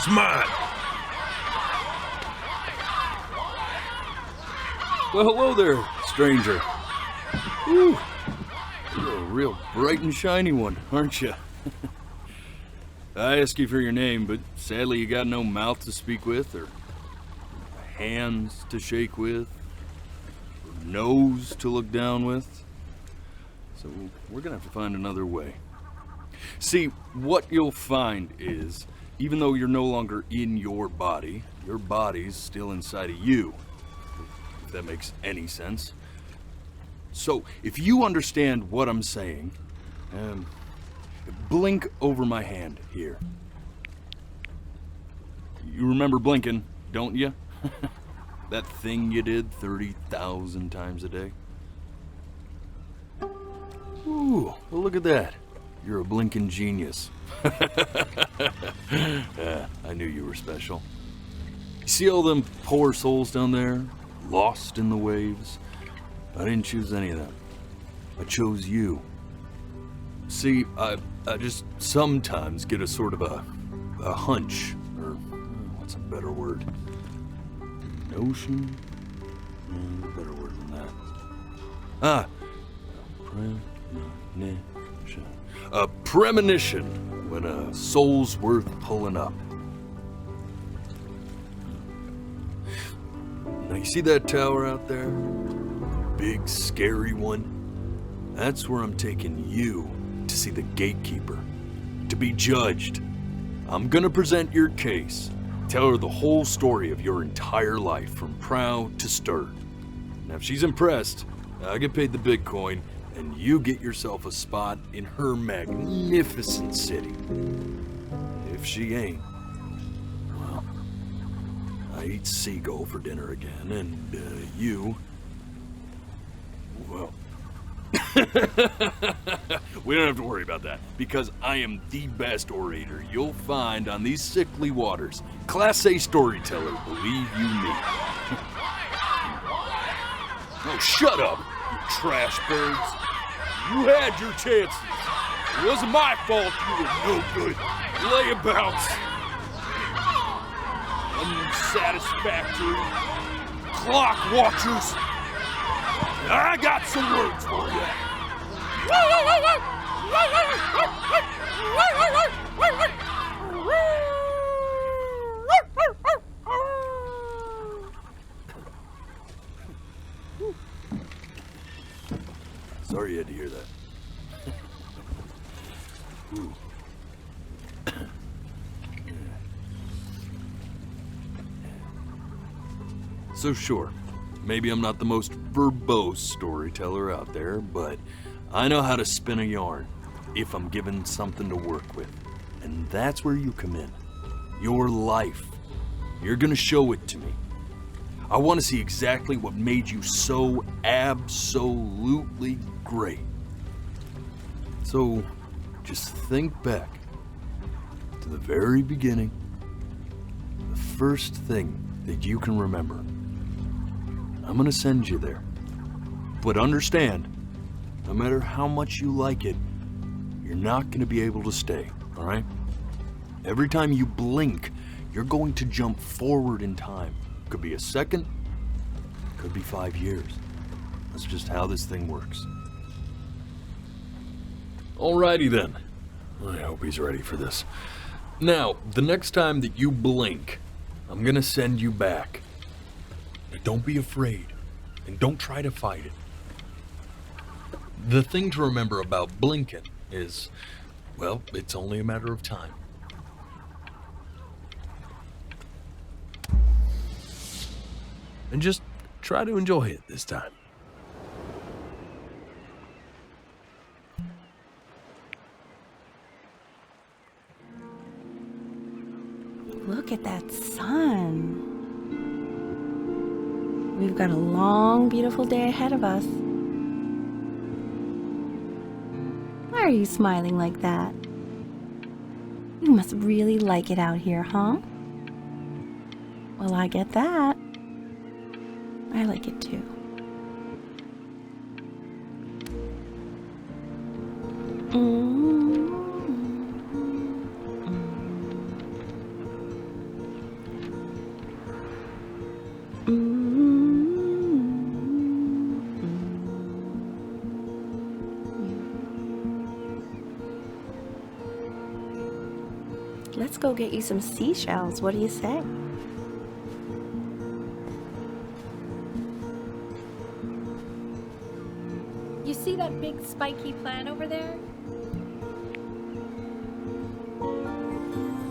It's mine. Well, hello there, stranger. Whew. You're a real bright and shiny one, aren't you? I asked you for your name, but sadly you got no mouth to speak with, or hands to shake with, or nose to look down with. So we're gonna have to find another way. See, what you'll find is, even though you're no longer in your body's still inside of you. If that makes any sense. So, if you understand what I'm saying, blink over my hand here. You remember blinking, don't you? That thing you did 30,000 times a day. Ooh, well look at that. You're a blinking genius. I knew you were special. You see all them poor souls down there, lost in the waves? I didn't choose any of them. I chose you. See, I just sometimes get a sort of a hunch, or what's a better word? Notion? Better word than that. Premonition. A premonition when a soul's worth pulling up. Now you see that tower out there? Big, scary one? That's where I'm taking you to see the gatekeeper, to be judged. I'm gonna present your case, tell her the whole story of your entire life, from proud to stir. Now if she's impressed, I get paid the Bitcoin, and you get yourself a spot in her magnificent city. If she ain't, well, I eat seagull for dinner again, and you, well, we don't have to worry about that, because I am the best orator you'll find on these sickly waters. Class A storyteller, believe you me. Oh, shut up, you trash birds. You had your chances. It wasn't my fault you were no good. Layabouts. Unsatisfactory. Clock watchers. I got some words for you. Sorry you had to hear that. Ooh. So sure, maybe I'm not the most verbose storyteller out there, but I know how to spin a yarn if I'm given something to work with. And that's where you come in. Your life. You're gonna show it to me. I want to see exactly what made you so absolutely great. So, just think back to the very beginning, the first thing that you can remember. I'm gonna send you there. But understand, no matter how much you like it, you're not gonna be able to stay, all right? Every time you blink, you're going to jump forward in time. Could be a second, could be 5 years. That's just how this thing works. Alrighty then. I hope he's ready for this. Now, the next time that you blink, I'm gonna send you back. But don't be afraid, and don't try to fight it. The thing to remember about blinking is, well, it's only a matter of time. And just try to enjoy it this time. Look at that sun. We've got a long, beautiful day ahead of us. Why are you smiling like that? You must really like it out here, huh? Well, I get that. I like it too. Let's go get you some seashells. What do you say? You see that big spiky plant over there?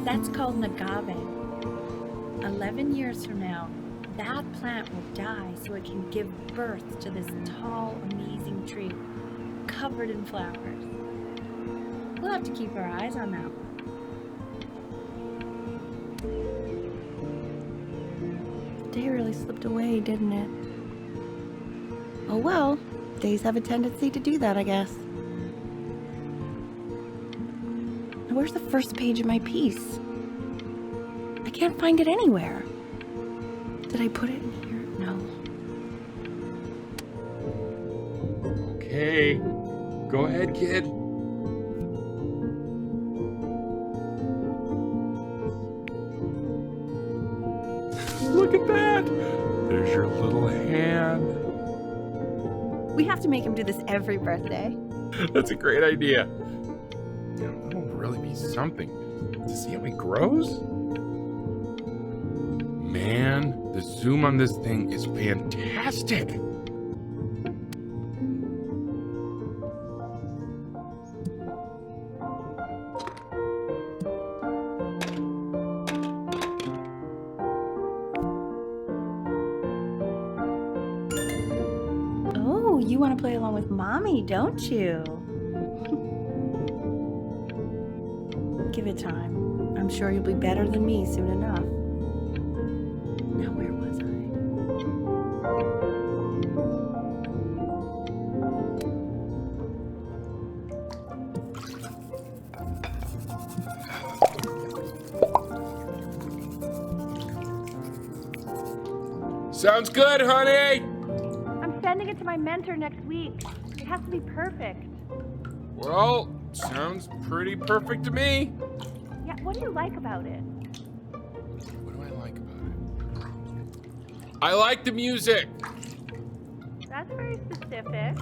That's called an agave. 11 years from now, that plant will die so it can give birth to this tall, amazing tree covered in flowers. We'll have to keep our eyes on that one. The day really slipped away, didn't it? Oh well, days have a tendency to do that, I guess. Now, where's the first page of my piece? I can't find it anywhere. Did I put it in here? No. Okay, go ahead, kid. Look at that! There's your little hand. We have to make him do this every birthday. That's a great idea. That'll really be something. To see how he grows? Man, the zoom on this thing is fantastic. Oh, you want to play along with Mommy, don't you? Give it time. I'm sure you'll be better than me soon enough. Now, where was I? Sounds good, honey! I'm sending it to my mentor next week. It has to be perfect. Well, sounds pretty perfect to me. Yeah, what do you like about it? What do I like about it? I like the music. That's very specific.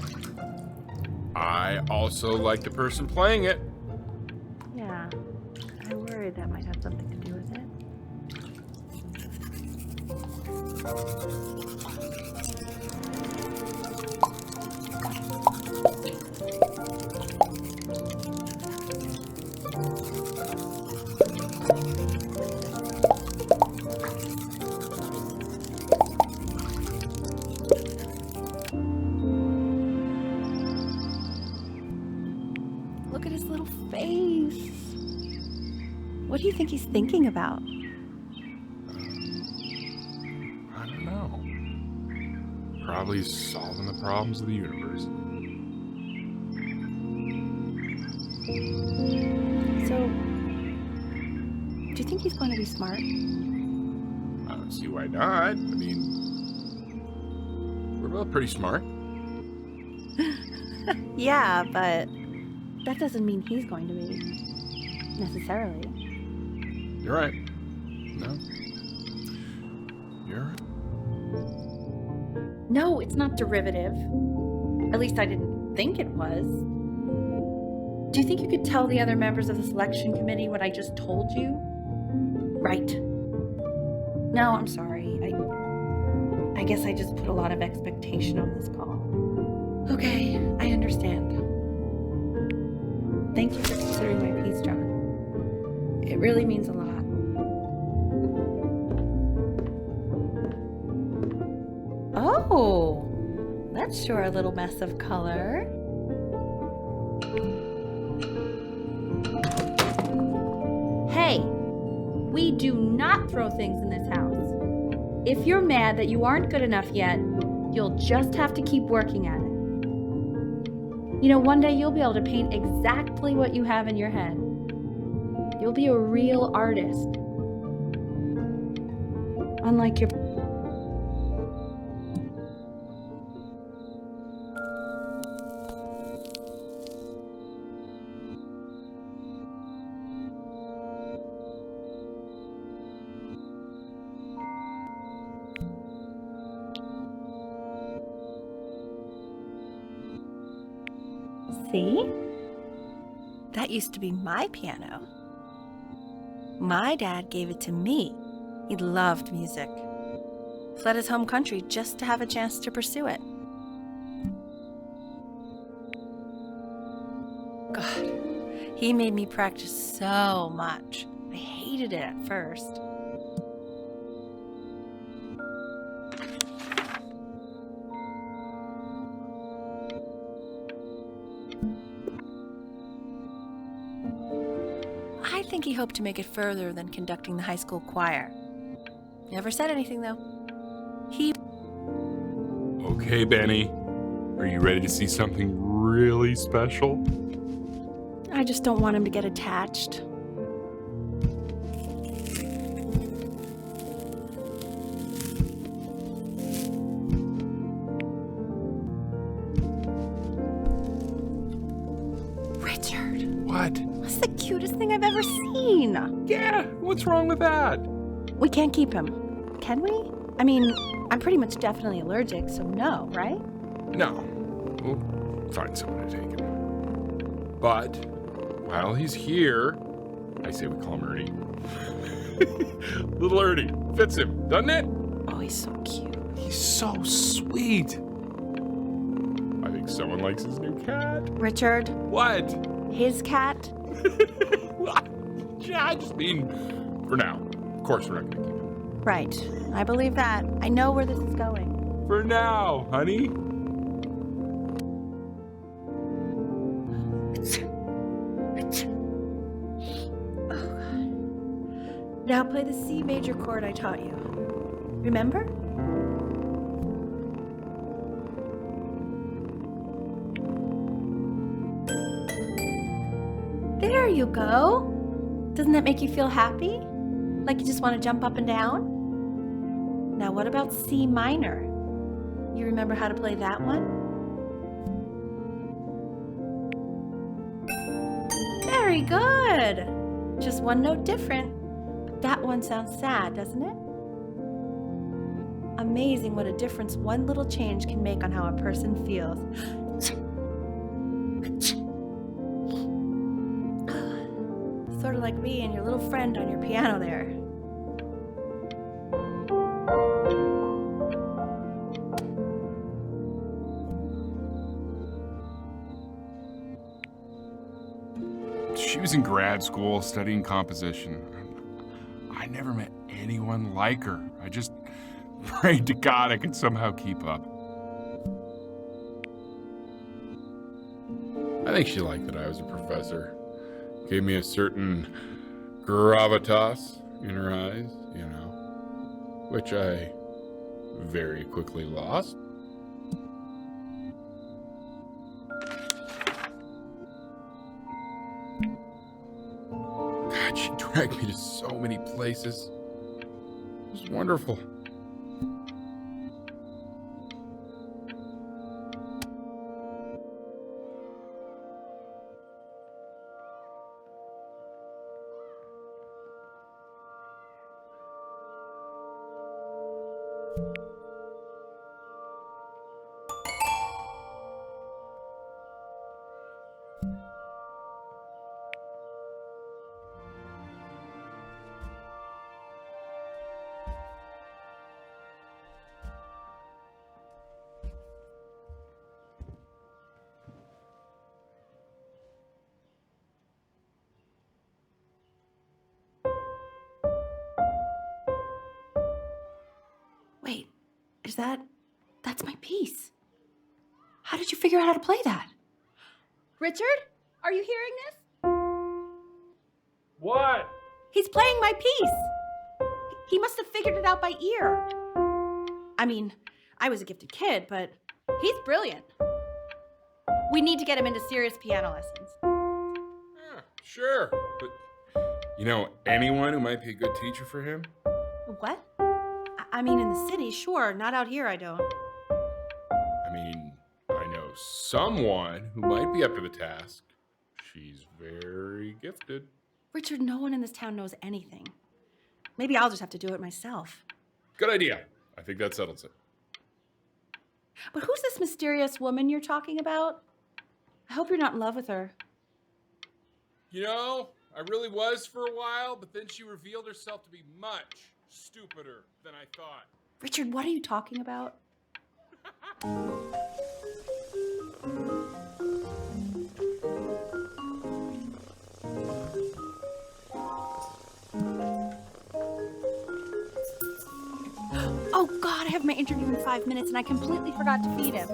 I also like the person playing it. Yeah, I worried that might have something to do with it. Look at his little face. What do you think he's thinking about? I don't know. Probably solving the problems of the universe. So, do you think he's going to be smart? I don't see why not. I mean, we're both pretty smart. Yeah, but that doesn't mean he's going to be, necessarily. You're right. No. You're right. No, it's not derivative. At least I didn't think it was. Do you think you could tell the other members of the selection committee what I just told you? Right. No, I'm sorry. I guess I just put a lot of expectation on this call. Okay, I understand. Thank you for considering my piece, John. It really means a lot. Oh, that's sure a little mess of color. Hey, we do not throw things in this house. If you're mad that you aren't good enough yet, you'll just have to keep working at it. You know, one day you'll be able to paint exactly what you have in your head. You'll be a real artist. Unlike your... See? That used to be my piano. My dad gave it to me. He loved music. Fled his home country just to have a chance to pursue it. God, he made me practice so much. I hated it at first. I think he hoped to make it further than conducting the high school choir. Never said anything, though. Okay, Benny. Are you ready to see something really special? I just don't want him to get attached. Richard. What? That's the cutest thing I've ever seen. Yeah, what's wrong with that? We can't keep him, can we? I mean, I'm pretty much definitely allergic, so no, right? No. We'll find someone to take him. But while he's here, I say we call him Ernie. Little Ernie. Fits him, doesn't it? Oh, he's so cute. He's so sweet. I think someone likes his new cat. Richard, What? his cat? Yeah, I just mean for now. Of course we're not going to keep him. Right, I believe that. I know where this is going. For now, honey. Now play the C major chord I taught you. Remember? There you go. Doesn't that make you feel happy? Like you just want to jump up and down? Now what about C minor? You remember how to play that one? Very good. Just one note different. But that one sounds sad, doesn't it? Amazing what a difference one little change can make on how a person feels. Sort of like me and your little friend on your piano there. She was in grad school studying composition. I never met anyone like her. I just prayed to God I could somehow keep up. I think she liked that I was a professor. Gave me a certain gravitas in her eyes, you know, which I very quickly lost. God, she dragged me to so many places. It was wonderful. Wait, that's my piece. How did you figure out how to play that? Richard, are you hearing this? What? He's playing my piece. He must have figured it out by ear. I mean, I was a gifted kid, but he's brilliant. We need to get him into serious piano lessons. Yeah, sure. But you know anyone who might be a good teacher for him? What? I mean, in the city, sure. Not out here, I don't. I mean, I know someone who might be up to the task. She's very gifted. Richard, no one in this town knows anything. Maybe I'll just have to do it myself. Good idea. I think that settles it. But who's this mysterious woman you're talking about? I hope you're not in love with her. You know, I really was for a while, but then she revealed herself to be much stupider than I thought. Richard, what are you talking about? Oh God, I have my interview in 5 minutes and I completely forgot to feed him.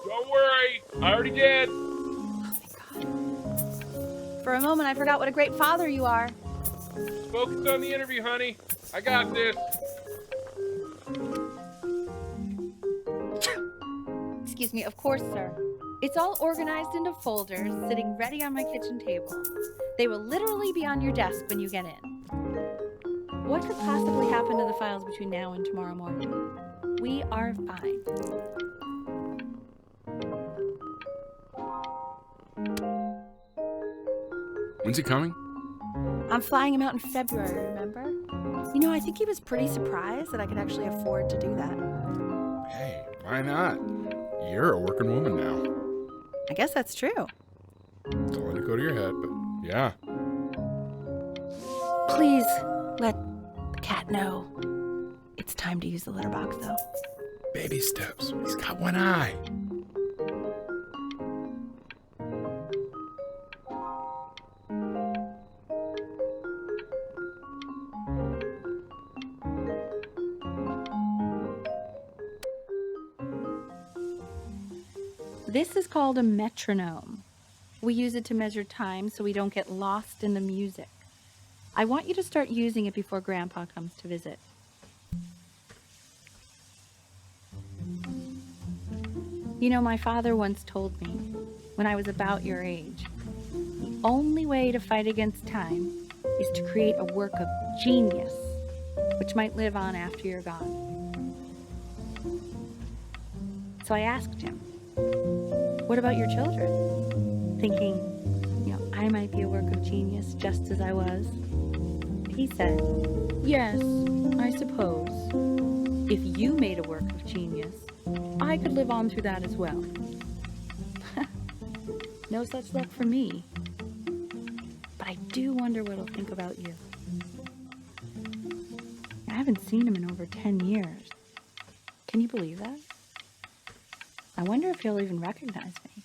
Don't worry, I already did. Oh, thank God. For a moment, I forgot what a great father you are. Focus on the interview, honey. I got this. Excuse me, of course, sir. It's all organized into folders, sitting ready on my kitchen table. They will literally be on your desk when you get in. What could possibly happen to the files between now and tomorrow morning? We are fine. When's he coming? I'm flying him out in February, remember? You know, I think he was pretty surprised that I could actually afford to do that. Hey, why not? You're a working woman now. I guess that's true. Don't let it go to your head, but yeah. Please let the cat know. It's time to use the litter box, though. Baby steps. He's got one eye. This is called a metronome. We use it to measure time so we don't get lost in the music. I want you to start using it before Grandpa comes to visit. You know, my father once told me, when I was about your age, the only way to fight against time is to create a work of genius, which might live on after you're gone. So I asked him, what about your children? Thinking, I might be a work of genius just as I was. He said, yes, I suppose. If you made a work of genius, I could live on through that as well. No such luck for me. But I do wonder what he'll think about you. I haven't seen him in over 10 years. Can you believe that? I wonder if he'll even recognize me.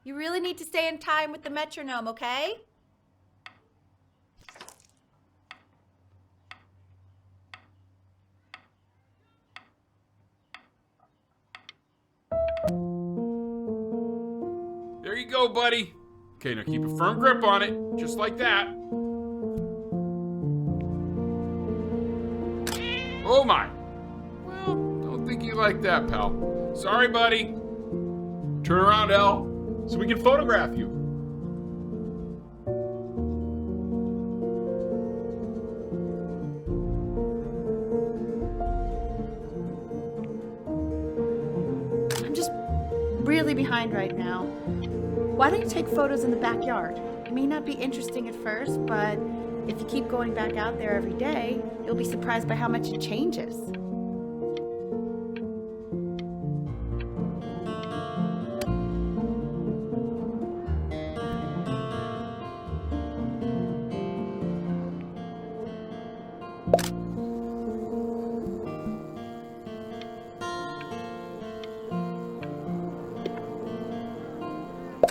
You really need to stay in time with the metronome, okay? There you go, buddy. Okay, now keep a firm grip on it, just like that. Oh my. Well, don't think you like that, pal. Sorry, buddy. Turn around, Elle, so we can photograph you. I'm just really behind right now. Why don't you take photos in the backyard? It may not be interesting at first, but if you keep going back out there every day, you'll be surprised by how much it changes.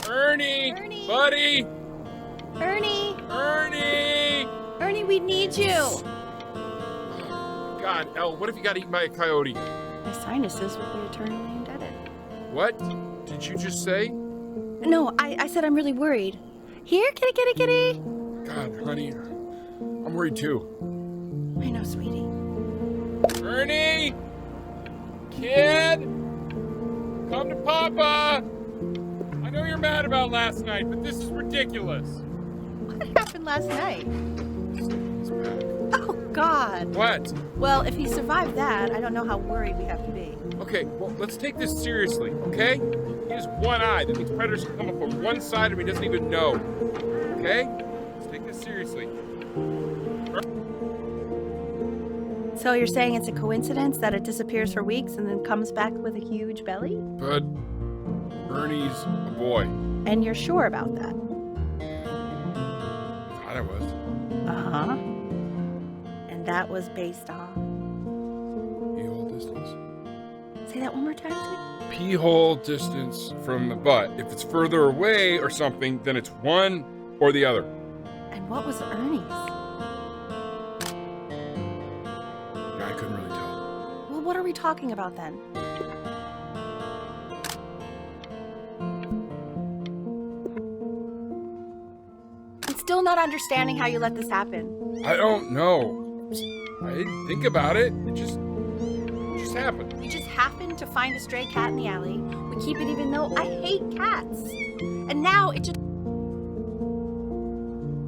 Ernie! Buddy! Ernie! Ernie! Ernie, we need you! God, Elle, what if you got eaten by a coyote? My sinuses would be eternally indebted. What did you just say? No, I said I'm really worried. Here, kitty, kitty, kitty. God, honey, I'm worried too. I know, sweetie. Ernie! Kid! Come to Papa! I know you're mad about last night, but this is ridiculous. What happened last night? He's back. Oh, God. What? Well, if he survived that, I don't know how worried we have to be. Okay, well, let's take this seriously, okay? He has one eye. That means predators can come up on one side of him he doesn't even know. Okay? Let's take this seriously. So you're saying it's a coincidence that it disappears for weeks and then comes back with a huge belly? But Ernie's a boy. And you're sure about that? Thought I was. Uh-huh. And that was based on... Pee-hole distance. Say that one more time, sweetie. Pee-hole distance from the butt. If it's further away or something, then it's one or the other. And what was Ernie's? I couldn't really tell. Well, what are we talking about then? I'm still not understanding how you let this happen. I don't know. I didn't think about it. It just happened. We just happened to find a stray cat in the alley. We keep it even though I hate cats. And now it just...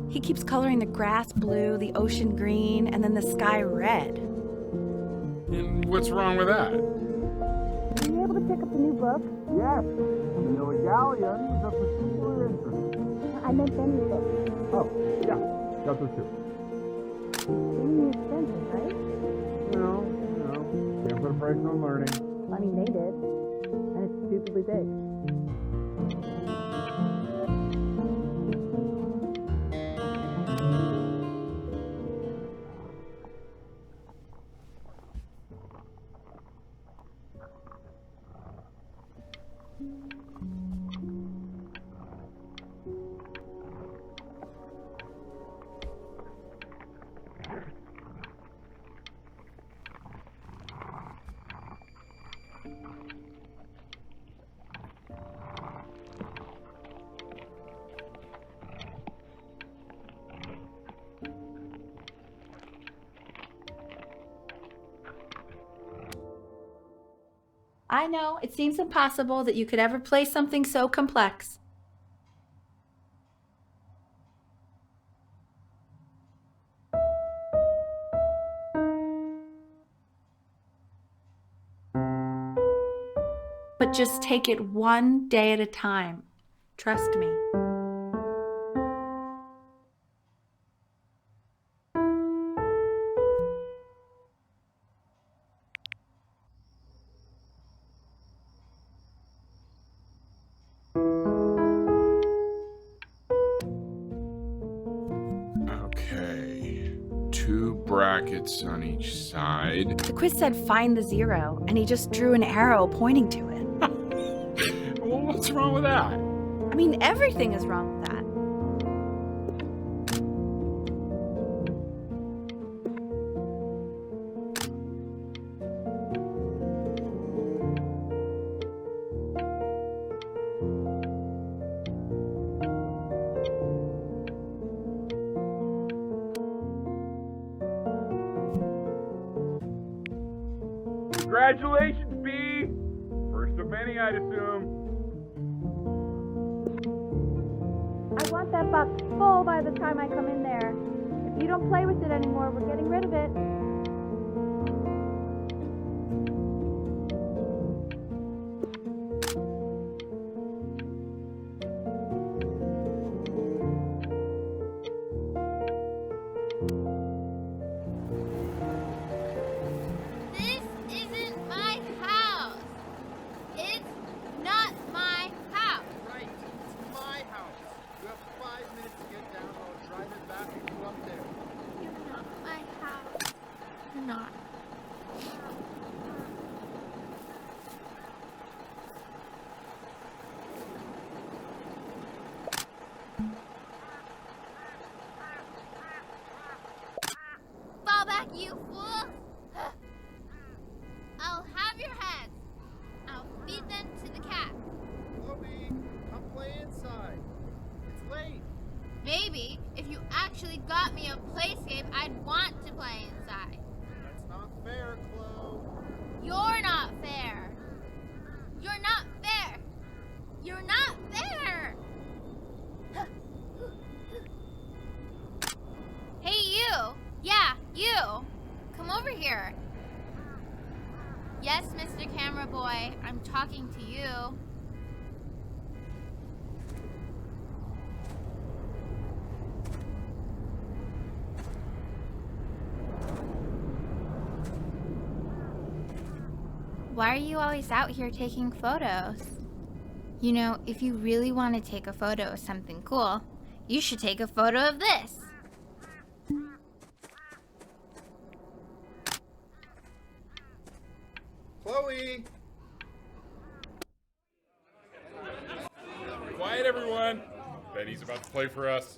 He keeps coloring the grass blue, the ocean green, and then the sky red. And what's wrong with that? Are you able to pick up the new book? Yes, the Yellow Galleon is of particular interest. I meant any book. Oh, yeah, got those too. Really expensive, right? No, can't put a price on learning. I mean, they did. And it's stupidly big. I know, it seems impossible that you could ever play something so complex. But just take it one day at a time. Trust me. Okay. 2 brackets on each side. The quiz said find the 0, and he just drew an arrow pointing to it. Well, what's wrong with that? I mean, everything is wrong with that. Congratulations, B! First of many, I'd assume. I want that box full by the time I come in there. If you don't play with it anymore, we're getting rid of it. This isn't my house. It's not my house. Right, it's my house. You have 5 minutes to get down. I'll drive it back and you up there. You're not my house. You're not. Fall back, you fool! Maybe if you actually got me a playscape, I'd want to play inside. That's not fair, Chloe. You're not fair. You're not fair. You're not fair. Hey, you. Yeah, you. Come over here. Yes, Mr. Camera Boy, I'm talking to you. Why are you always out here taking photos? You know, if you really want to take a photo of something cool, you should take a photo of this. Chloe! Quiet, everyone. Benny's about to play for us.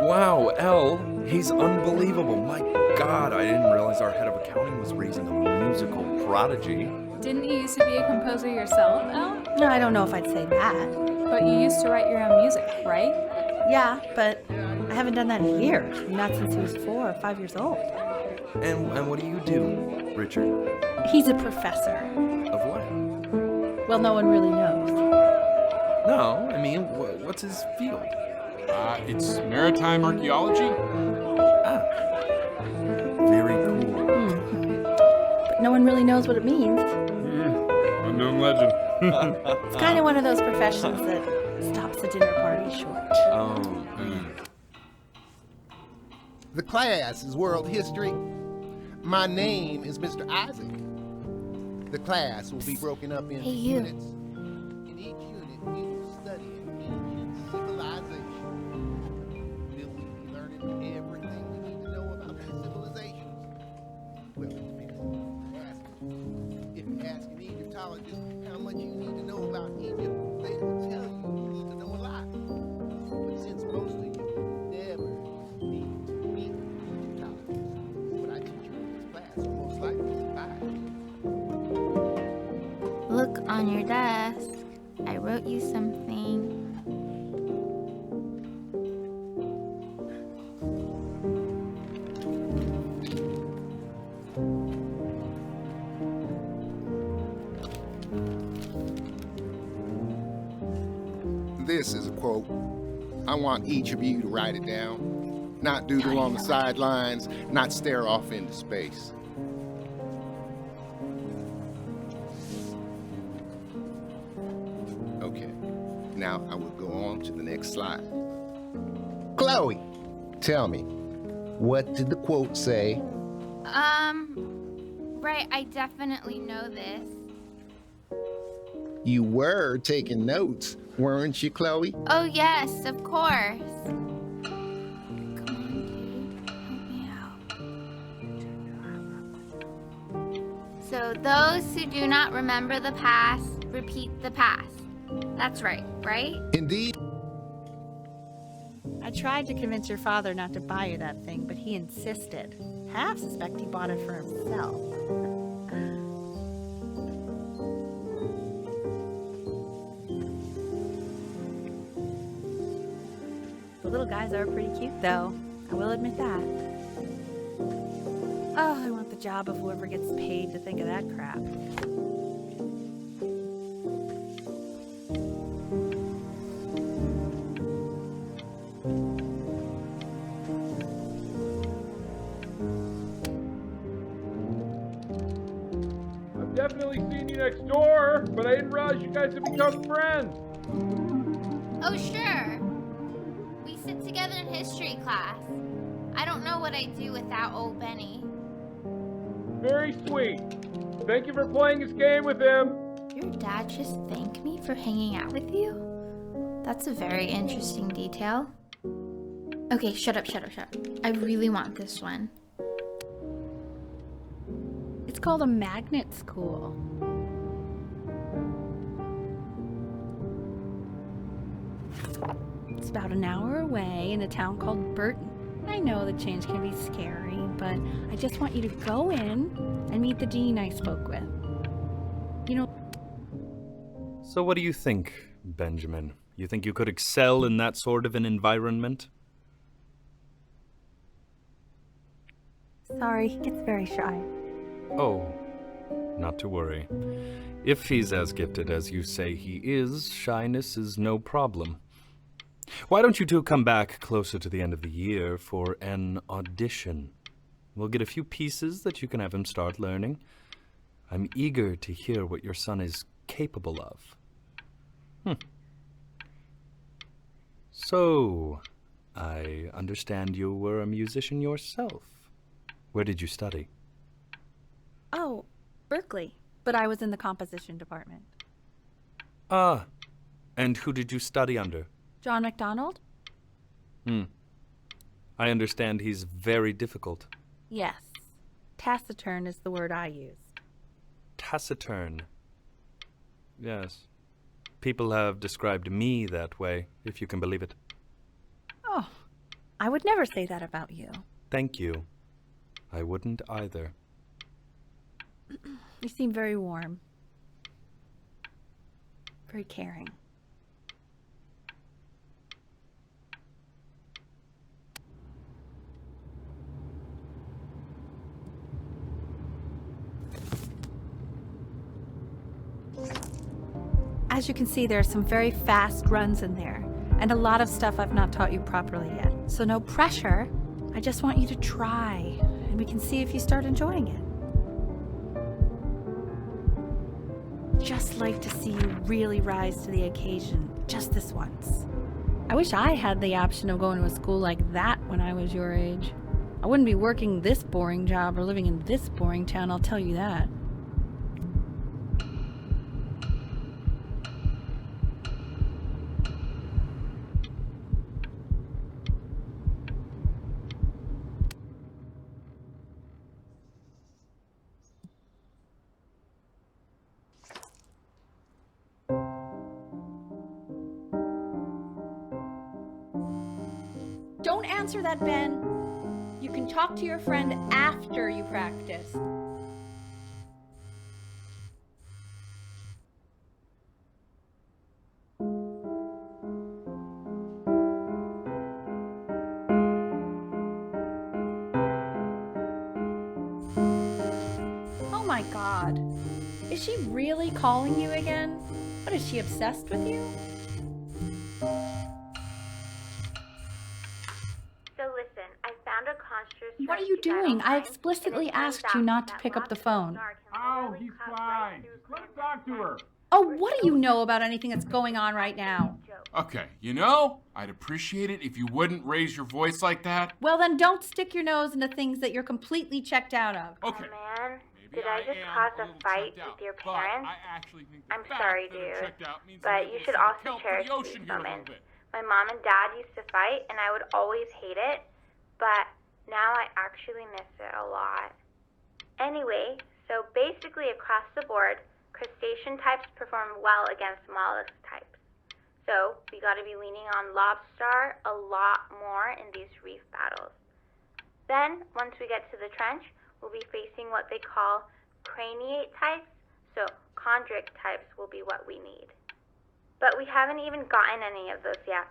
Wow, Elle, he's unbelievable. My God, I didn't realize our head of accounting was raising a musical prodigy. Didn't you used to be a composer yourself, Elle? No, I don't know if I'd say that. But you used to write your own music, right? Yeah, but I haven't done that in years. Not since he was 4 or 5 years old. And what do you do, Richard? He's a professor. Of what? Well, no one really knows. No, I mean, what's his field? It's maritime archaeology. Ah, very cool. But no one really knows what it means. Unknown legend. It's kind of one of those professions that stops the dinner party short. The class is world history. My name is Mr. Isaac. The class will be broken up into Hey, you. units. In each unit, we will study ancient civilization. Will we be learning everything we need to know about these civilizations? Well, it depends on who you ask. If you ask an Egyptologist how much you need to know about Egypt, they will tell you need to know a lot. But since most of you never need to meet Egyptologists, what I teach you in this class will most likely survive. Look on your desk. I wrote you something. This is a quote. I want each of you to write it down. Not doodle on the sidelines, not stare off into space. Okay, now I will go on to the next slide. Chloe, tell me, what did the quote say? Right, I definitely know this. You were taking notes, weren't you, Chloe? Oh, yes, of course. Come on, dude. Help me out. So, those who do not remember the past, repeat the past. That's right, right? Indeed. I tried to convince your father not to buy you that thing, but he insisted. Half suspect he bought it for himself. The little guys are pretty cute, though. I will admit that. Oh, I want the job of whoever gets paid to think of that crap. I've definitely seen you next door, but I didn't realize you guys had become friends. Oh, sure. We sit together in history class. I don't know what I'd do without old Benny. Very sweet. Thank you for playing this game with him. Your dad just thanked me for hanging out with you? That's a very interesting detail. Okay, shut up. I really want this one. It's called a magnet school. It's about an hour away in a town called Burton. I know the change can be scary, but I just want you to go in and meet the dean I spoke with. You know... So what do you think, Benjamin? You think you could excel in that sort of an environment? Sorry, he gets very shy. Oh, not to worry. If he's as gifted as you say he is, shyness is no problem. Why don't you two come back closer to the end of the year for an audition? We'll get a few pieces that you can have him start learning. I'm eager to hear what your son is capable of. So, I understand you were a musician yourself. Where did you study? Oh, Berkeley. But I was in the composition department. Ah, and who did you study under? John MacDonald? I understand he's very difficult. Yes. Taciturn is the word I use. Taciturn. Yes. People have described me that way, if you can believe it. Oh, I would never say that about you. Thank you. I wouldn't either. You seem very warm. Very caring. As you can see, there are some very fast runs in there, and a lot of stuff I've not taught you properly yet. So no pressure. I just want you to try, and we can see if you start enjoying it. Just like to see you really rise to the occasion, just this once. I wish I had the option of going to a school like that when I was your age. I wouldn't be working this boring job or living in this boring town, I'll tell you that. Don't answer that, Ben. You can talk to your friend after you practice. Oh my God. Is she really calling you again? What, is she obsessed with you? What are you doing? I explicitly asked you not to pick up the phone. Oh, he's fine. Just let him talk to her. Oh, what do you know about anything that's going on right now? Okay, you know, I'd appreciate it if you wouldn't raise your voice like that. Well, then don't stick your nose into things that you're completely checked out of. Okay. Oh man, Maybe did I just cause a fight with your parents? I'm sorry, dude, but you should also cherish these moments. My mom and dad used to fight, and I would always hate it, but now I actually miss it a lot. Anyway, so basically across the board, crustacean types perform well against mollusk types. So we gotta be leaning on lobster a lot more in these reef battles. Then, once we get to the trench, we'll be facing what they call craniate types, so chondric types will be what we need. But we haven't even gotten any of those yet.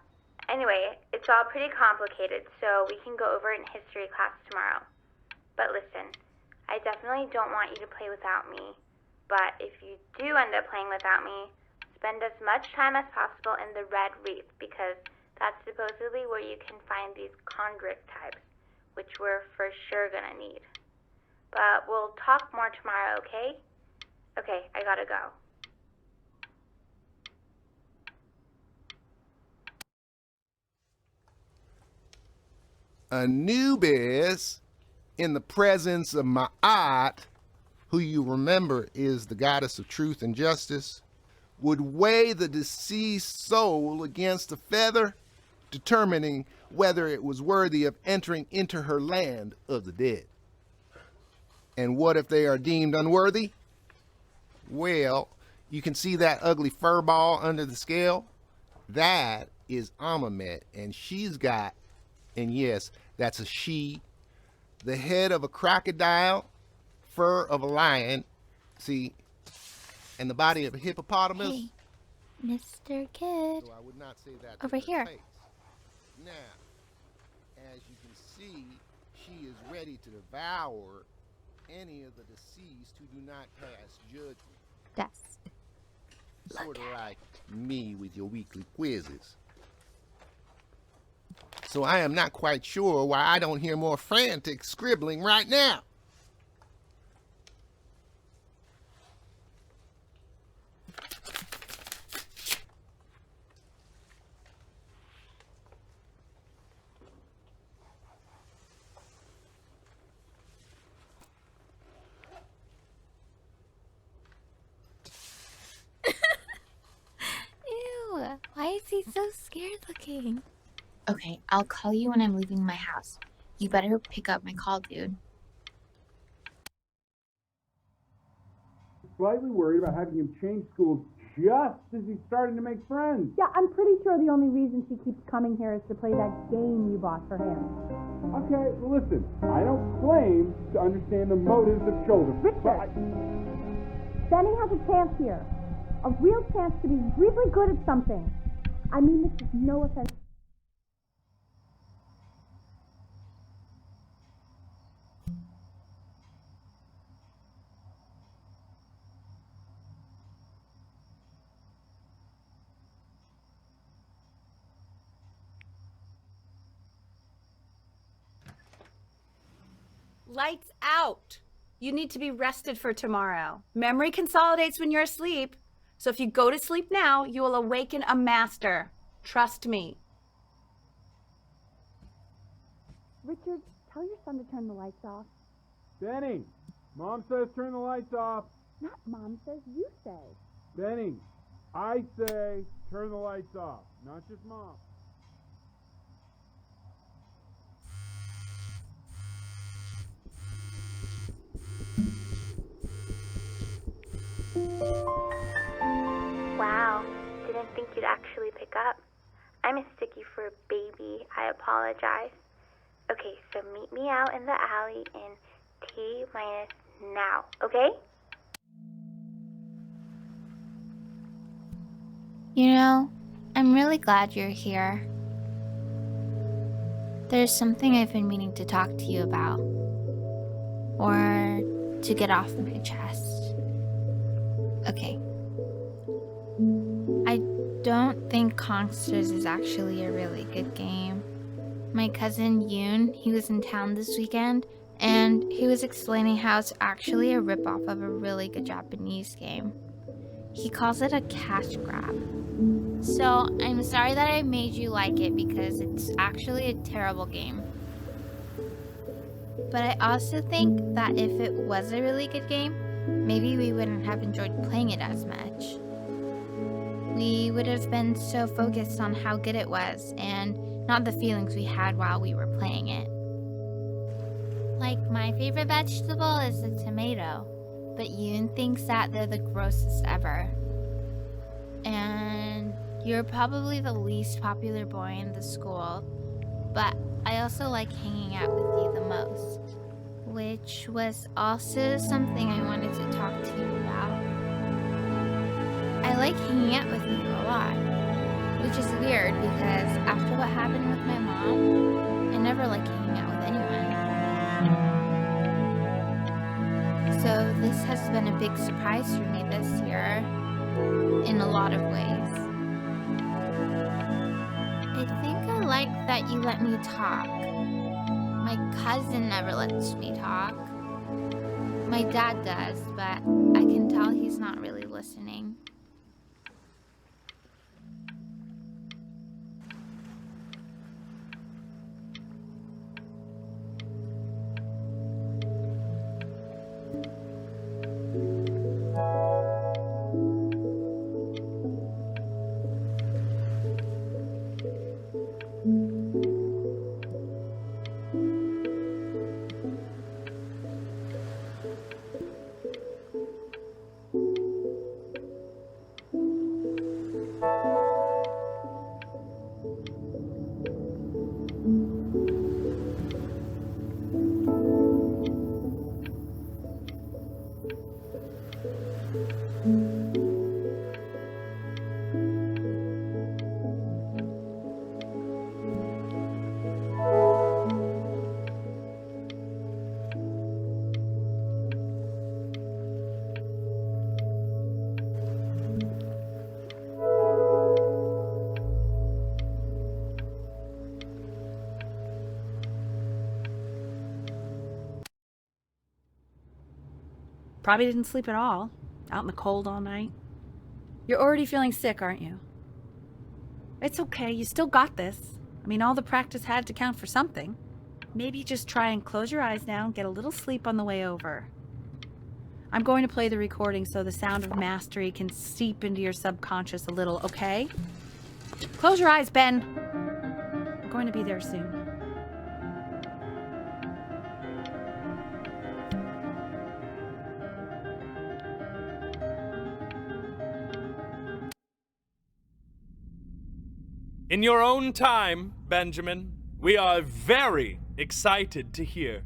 Anyway, it's all pretty complicated, so we can go over it in history class tomorrow. But listen, I definitely don't want you to play without me. But if you do end up playing without me, spend as much time as possible in the red reef, because that's supposedly where you can find these chondric types, which we're for sure gonna need. But we'll talk more tomorrow, okay? Okay, I gotta go. Anubis, in the presence of Ma'at, who you remember is the goddess of truth and justice, would weigh the deceased soul against a feather, determining whether it was worthy of entering into her land of the dead. And what if they are deemed unworthy? Well, you can see that ugly fur ball under the scale? That is Amamet, and she's got And yes, that's a she. The head of a crocodile, fur of a lion, see, and the body of a hippopotamus. Hey, Mr. Kid. So I would not say that Over to her here. face. Now, as you can see, she is ready to devour any of the deceased who do not pass judgment. Desk. Sort of like me with your weekly quizzes. So I am not quite sure why I don't hear more frantic scribbling right now. Ew, why is he so scared looking? Okay, I'll call you when I'm leaving my house. You better pick up my call, dude. Slightly worried about having him change schools just as he's starting to make friends. Yeah, I'm pretty sure the only reason she keeps coming here is to play that game you bought for him. Okay, well, listen, I don't claim to understand the motives of children. Richard! Benny has a chance here. A real chance to be really good at something. I mean this is no offense. Lights out. You need to be rested for tomorrow. Memory consolidates when you're asleep. So if you go to sleep now, you will awaken a master. Trust me. Richard, tell your son to turn the lights off. Benny, Mom says turn the lights off. Not Mom says, you say. Benny, I say turn the lights off, not just Mom. Wow, didn't think you'd actually pick up. I mistook you for a baby. I apologize. Okay, so meet me out in the alley in T-minus now, okay? You know, I'm really glad you're here. There's something I've been meaning to talk to you about. Or to get off my chest. Okay. I don't think Kongsters is actually a really good game. My cousin Yoon, he was in town this weekend, and he was explaining how it's actually a ripoff of a really good Japanese game. He calls it a cash grab. So, I'm sorry that I made you like it because it's actually a terrible game. But I also think that if it was a really good game, maybe we wouldn't have enjoyed playing it as much. We would have been so focused on how good it was and not the feelings we had while we were playing it. Like, my favorite vegetable is the tomato, but Yoon thinks that they're the grossest ever. And you're probably the least popular boy in the school, but I also like hanging out with you the most, which was also something I wanted to talk to you about. I like hanging out with you a lot, which is weird because after what happened with my mom, I never like hanging out with anyone. So this has been a big surprise for me this year, in a lot of ways. I think I like that you let me talk. My cousin never lets me talk. My dad does, but I can tell he's not really listening. Probably didn't sleep at all. Out in the cold all night. You're already feeling sick, aren't you? It's okay. You still got this. I mean, all the practice had to count for something. Maybe just try and close your eyes now and get a little sleep on the way over. I'm going to play the recording so the sound of mastery can seep into your subconscious a little, okay? Close your eyes, Ben. We're going to be there soon. In your own time, Benjamin, we are very excited to hear.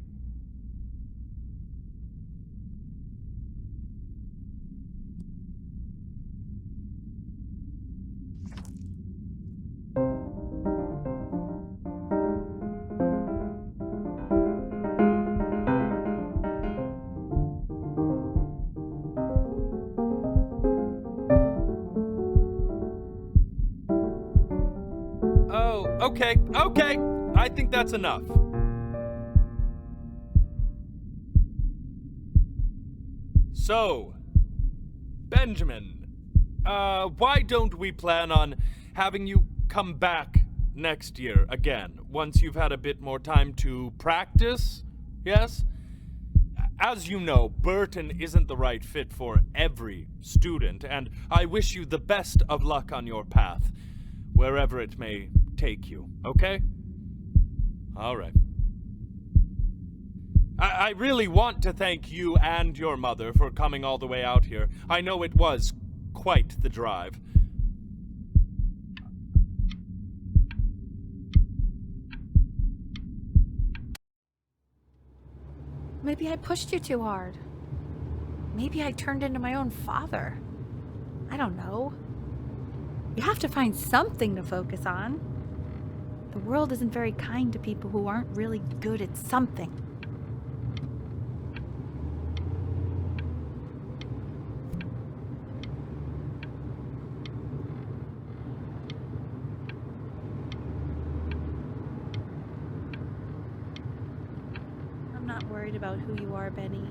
Okay, I think that's enough. So, Benjamin, why don't we plan on having you come back next year again, once you've had a bit more time to practice, yes? As you know, Burton isn't the right fit for every student, and I wish you the best of luck on your path, wherever it may take you, okay? All right. I really want to thank you and your mother for coming all the way out here. I know it was quite the drive. Maybe I pushed you too hard. Maybe I turned into my own father. I don't know. You have to find something to focus on. The world isn't very kind to people who aren't really good at something. I'm not worried about who you are, Benny.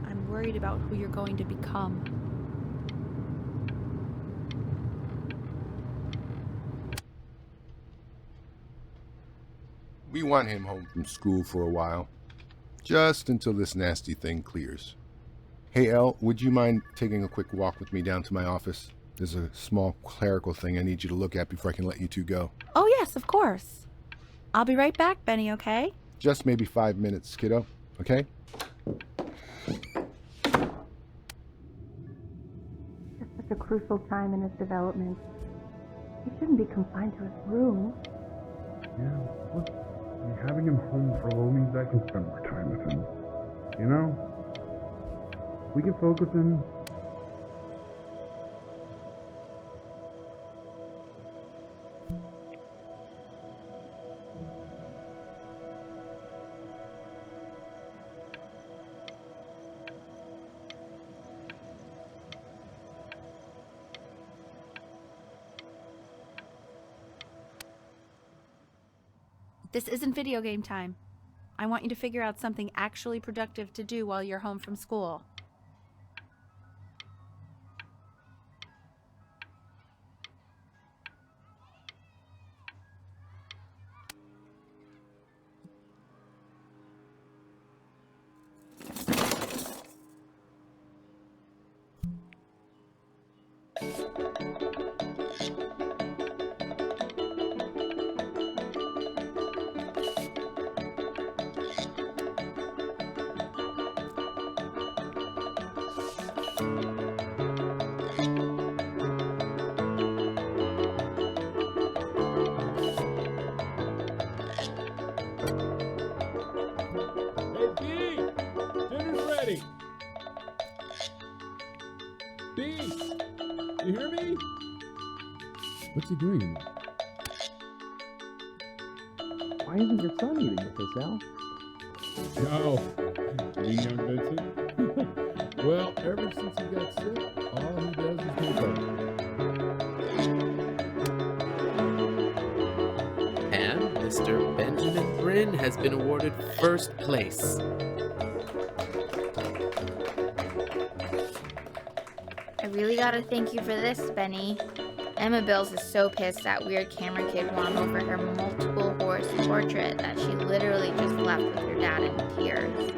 I'm worried about who you're going to become. We want him home from school for a while, just until this nasty thing clears. Hey, Elle, would you mind taking a quick walk with me down to my office? There's a small clerical thing I need you to look at before I can let you two go. Oh, yes, of course. I'll be right back, Benny, okay? Just maybe 5 minutes, kiddo, okay? It's such a crucial time in his development. He shouldn't be confined to his room. Yeah, look, having him home for a little means I can spend more time with him. You know? We can focus in. This isn't video game time. I want you to figure out something actually productive to do while you're home from school. You hear me? What's he doing in there? Why isn't your son eating with us, Al? No. You young Vincent? Well, ever since he got sick, all he does is make up. And Mr. Benjamin Bryn has been awarded first place. really gotta thank you for this, Benny. Emma Bills is so pissed that weird camera kid won over her multiple horse portrait that she literally just left with her dad in tears.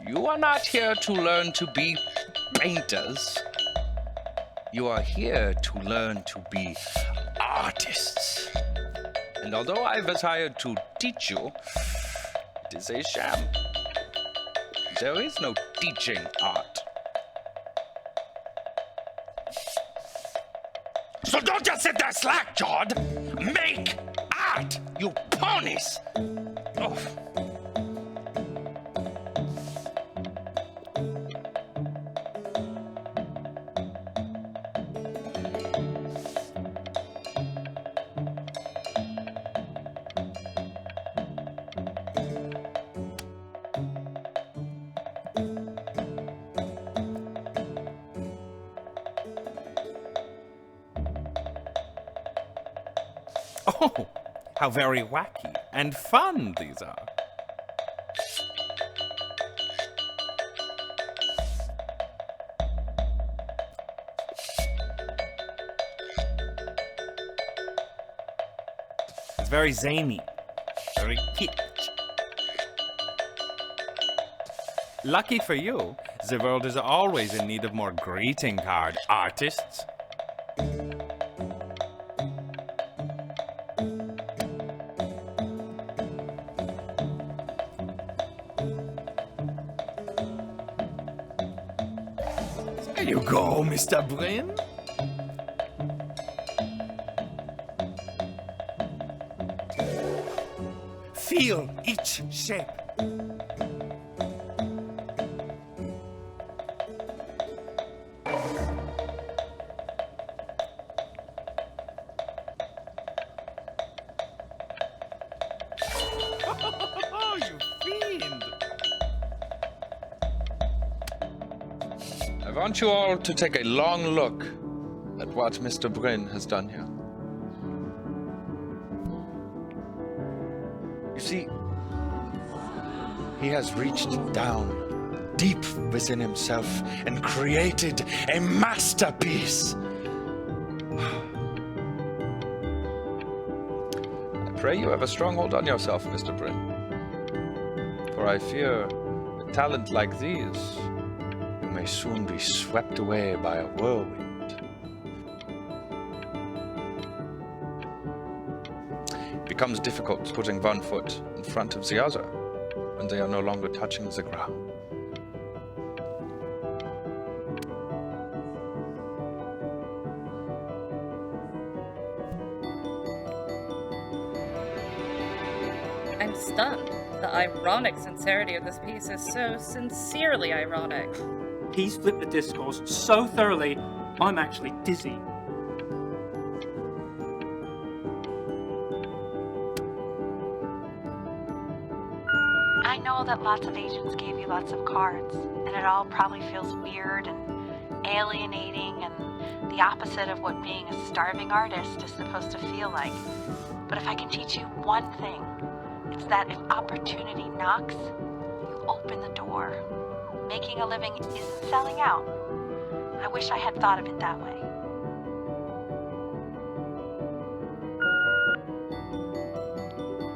You are not here to learn to be painters. You are here to learn to be artists. And although I was hired to teach you, it is a sham. There is no teaching art. So don't just sit there slack-jawed. Make art, you ponies! Oh. Oh, how very wacky and fun these are. It's very zany, very kitsch. Lucky for you, the world is always in need of more greeting card artists. There you go, Mr. Bryn. Feel each shape. Oh, you fiend! I want you all to take a long look at what Mr. Bryn has done here. You see, he has reached down deep within himself and created a masterpiece. I pray you have a strong hold on yourself, Mr. Bryn. For I fear with talent like these, you may soon be swept away by a whirlwind. It becomes difficult putting one foot in front of the other when they are no longer touching the ground. I'm stunned. The ironic sincerity of this piece is so sincerely ironic. He's flipped the discourse so thoroughly, I'm actually dizzy. I know that lots of agents gave you lots of cards, and it all probably feels weird and alienating and the opposite of what being a starving artist is supposed to feel like. But if I can teach you one thing, it's that if opportunity knocks, you open the door. Making a living isn't selling out. I wish I had thought of it that way.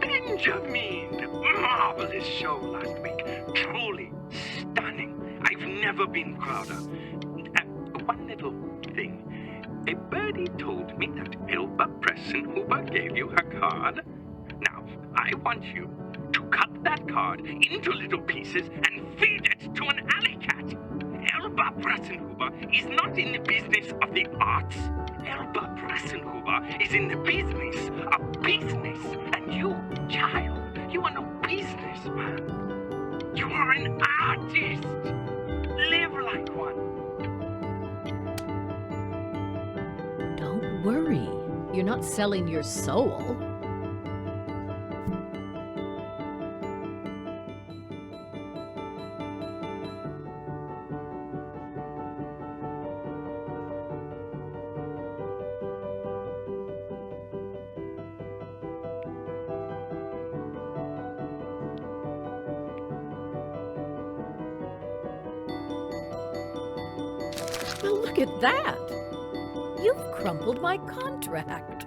Benjamin! Marvelous show last week. Truly stunning. I've never been prouder. One little thing. A birdie told me that Elba Pressenhuber gave you her card. Now, I want you to cut that card into little pieces and feed it to an alley cat. Elba Pressenhuber is not in the business of the arts. Elba Pressenhuber is in the business of business. And you, child, you are no businessman. You artist. Live like one. Don't worry. You're not selling your soul. Well, look at that. You've crumpled my contract.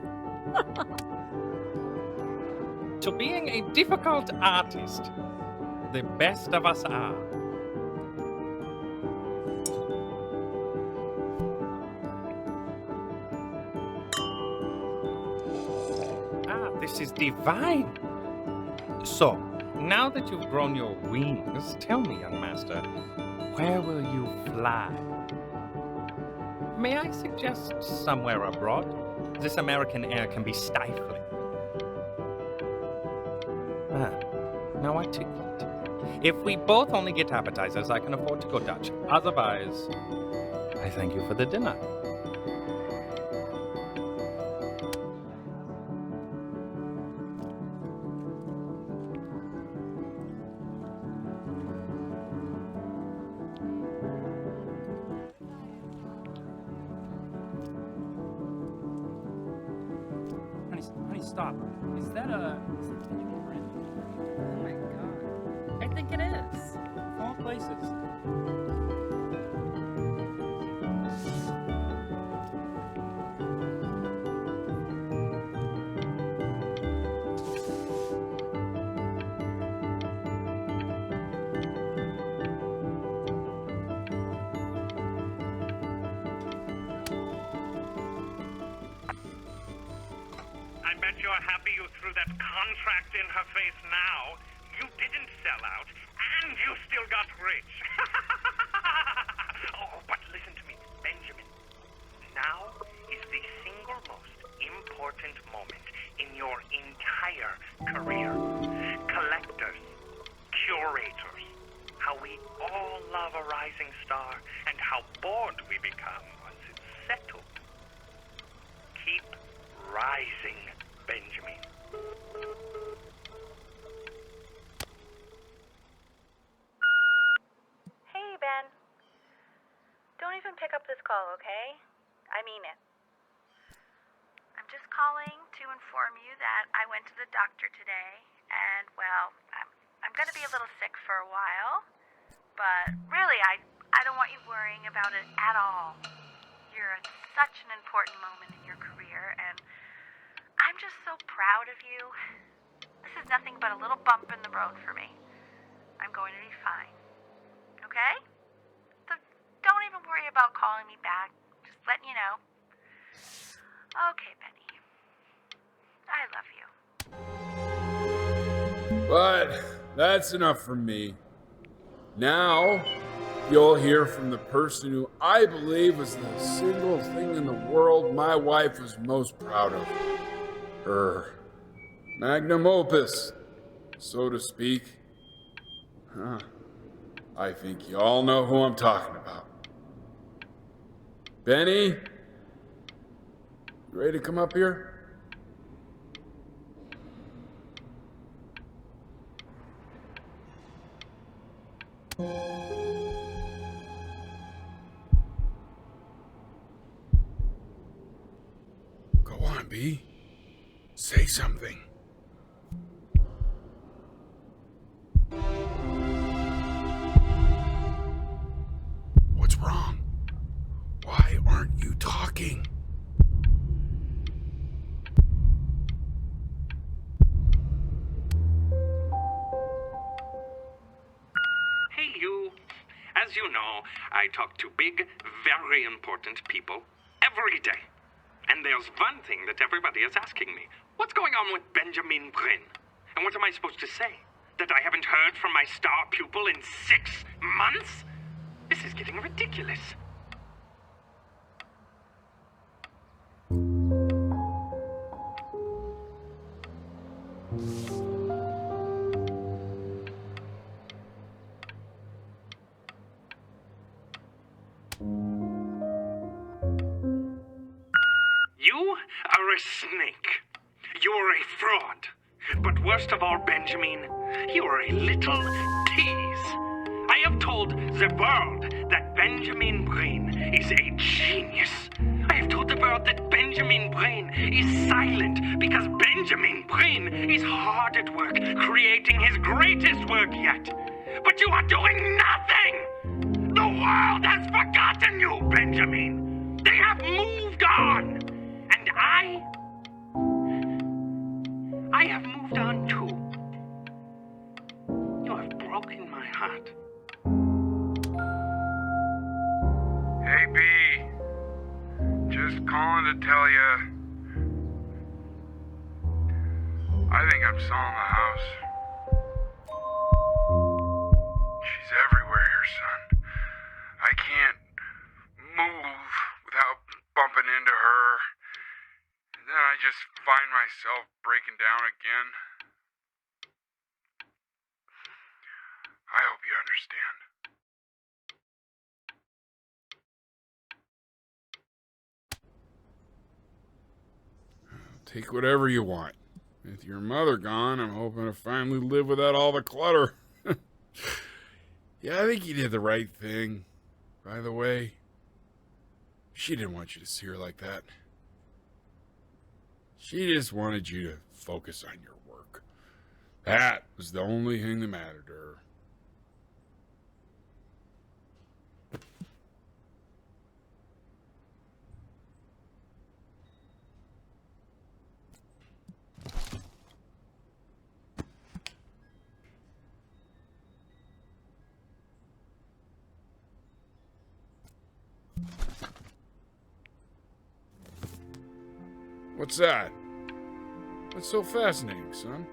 To being a difficult artist, the best of us are. This is divine. So, now that you've grown your wings, tell me, young master, where will you fly? May I suggest somewhere abroad? This American air can be stifling. Now articulate. If we both only get appetizers, I can afford to go Dutch. Otherwise, I thank you for the dinner. Honey, stop. Is that Benjamin Brent? Oh my god. I think it is. Of all places. I bet you're happy you threw that contract in her face now. You didn't sell out, and you still got rich. Oh, but listen to me, Benjamin. Now is the single most important moment in your entire career. Collectors, curators, how we all love a rising star, and how bored we become once it's settled. Keep rising, Benjamin. Hey, Ben. Don't even pick up this call, okay? I mean it. I'm just calling to inform you that I went to the doctor today, and, well, I'm gonna be a little sick for a while, but really, I don't want you worrying about it at all. You're at such an important moment in your career, and I'm just so proud of you. This is nothing but a little bump in the road for me. I'm going to be fine. Okay? So don't even worry about calling me back. Just letting you know. Okay, Benny. I love you. But that's enough from me. Now, you'll hear from the person who I believe was the single thing in the world my wife was most proud of. Her magnum opus, so to speak. I think you all know who I'm talking about. Benny? You ready to come up here? Go on, B. Say something. What's wrong? Why aren't you talking? Hey, you. As you know, I talk to big, very important people every day. And there's one thing that everybody is asking me. What's going on with Benjamin Bryn? And what am I supposed to say? That I haven't heard from my star pupil in 6 months? This is getting ridiculous. think. You're a fraud. But worst of all, Benjamin, you're a little tease. I have told the world that Benjamin Brain is a genius. I have told the world that Benjamin Brain is silent because Benjamin Brain is hard at work creating his greatest work yet. But you are doing nothing! The world has forgotten you, Benjamin! They have moved on! And I have moved on too. You have broken my heart. Hey, B. Just calling to tell you. I think I'm selling the house. She's everywhere here, son. I can't move without bumping into her. And then I just find myself breaking down again. I hope you understand. Take whatever you want. With your mother gone, I'm hoping to finally live without all the clutter. Yeah, I think you did the right thing. By the way, she didn't want you to see her like that. She just wanted you to focus on your work. That was the only thing that mattered to her. What's that? What's so fascinating, son?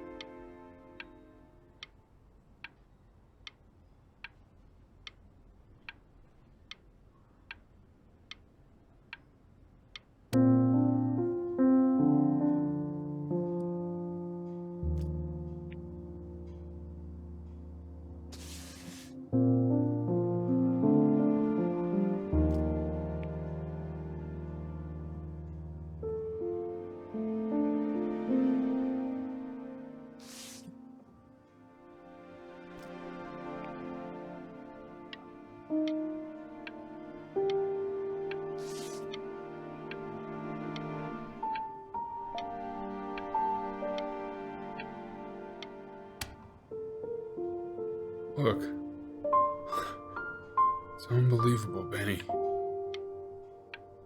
Look. It's unbelievable, Benny.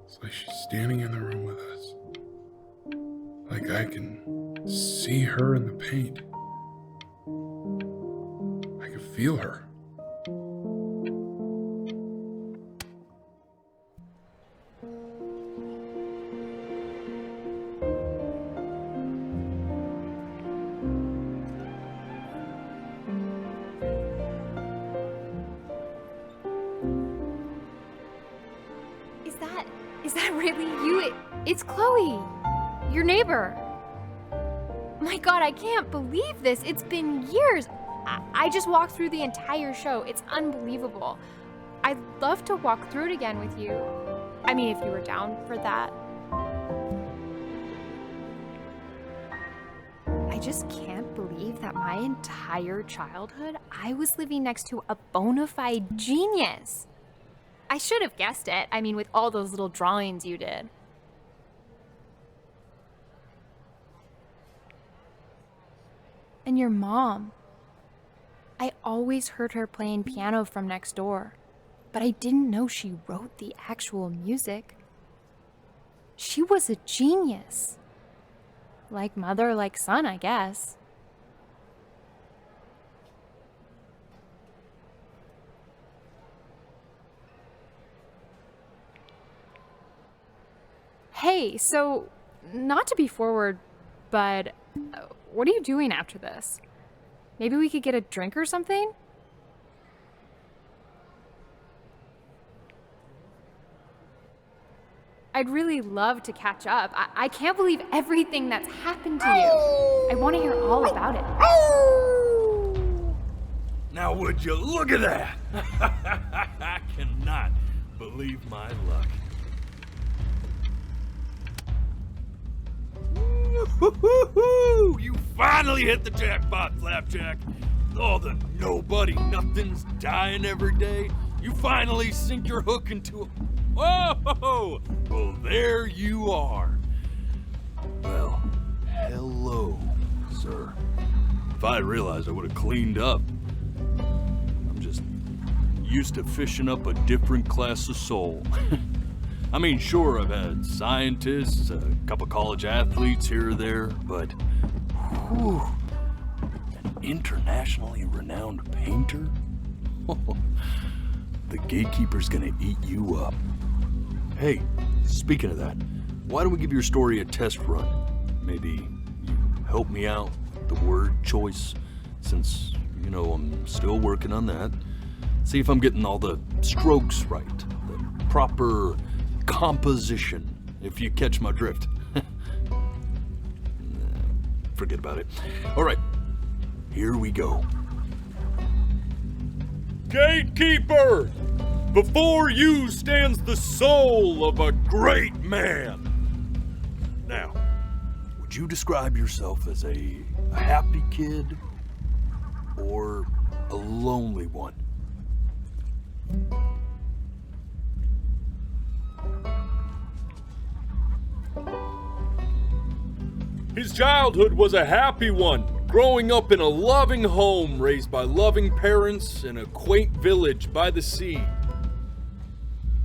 It's like she's standing in the room with us. Like I can see her in the paint. I can feel her. Is that really you? It's Chloe, your neighbor. My God, I can't believe this. It's been years. I just walked through the entire show. It's unbelievable. I'd love to walk through it again with you. I mean, if you were down for that. I just can't believe that my entire childhood, I was living next to a bona fide genius. I should have guessed it. I mean, with all those little drawings you did. And your mom. I always heard her playing piano from next door, but I didn't know she wrote the actual music. She was a genius. Like mother, like son, I guess. Hey, so, not to be forward, but what are you doing after this? Maybe we could get a drink or something? I'd really love to catch up. I can't believe everything that's happened to you. I want to hear all about it. Now would you look at that? I cannot believe my luck. Woo-hoo-hoo! You finally hit the jackpot, Flapjack. All the nobody nothings dying every day. You finally sink your hook into a... Whoa! Well, there you are. Well, hello, sir. If I had realized, I would have cleaned up. I'm just used to fishing up a different class of soul. I mean, sure, I've had scientists, a couple college athletes here or there, but whew, an internationally renowned painter? The gatekeeper's gonna eat you up. Hey, speaking of that, why don't we give your story a test run? Maybe you help me out with the word choice, since, you know, I'm still working on that. See if I'm getting all the strokes right, the proper composition, if you catch my drift. Forget about it. All right, here we go. Gatekeeper! Before you stands the soul of a great man. Now, would you describe yourself as a happy kid or a lonely one? His childhood was a happy one, growing up in a loving home raised by loving parents in a quaint village by the sea.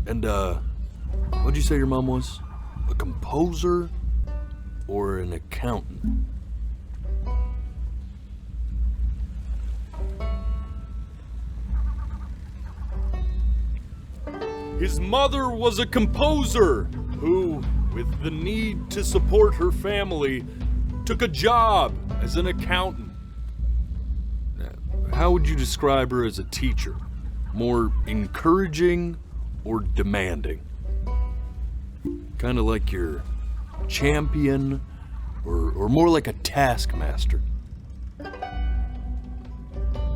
And, what'd you say your mom was? A composer or an accountant? His mother was a composer who, with the need to support her family, took a job as an accountant. How would you describe her as a teacher? More encouraging or demanding? Kind of like your champion or more like a taskmaster?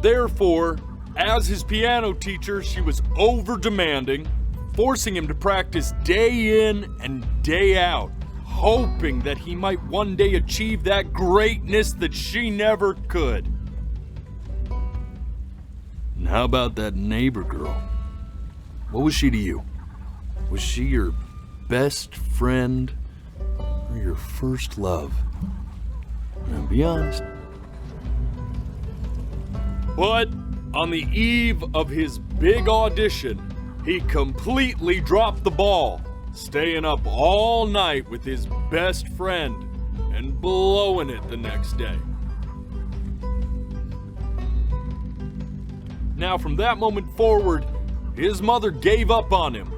Therefore, as his piano teacher, she was over-demanding, forcing him to practice day in and day out, hoping that he might one day achieve that greatness that she never could. And how about that neighbor girl? What was she to you? Was she your best friend or your first love? Now, be honest. But on the eve of his big audition, he completely dropped the ball, staying up all night with his best friend and blowing it the next day. Now, from that moment forward, his mother gave up on him.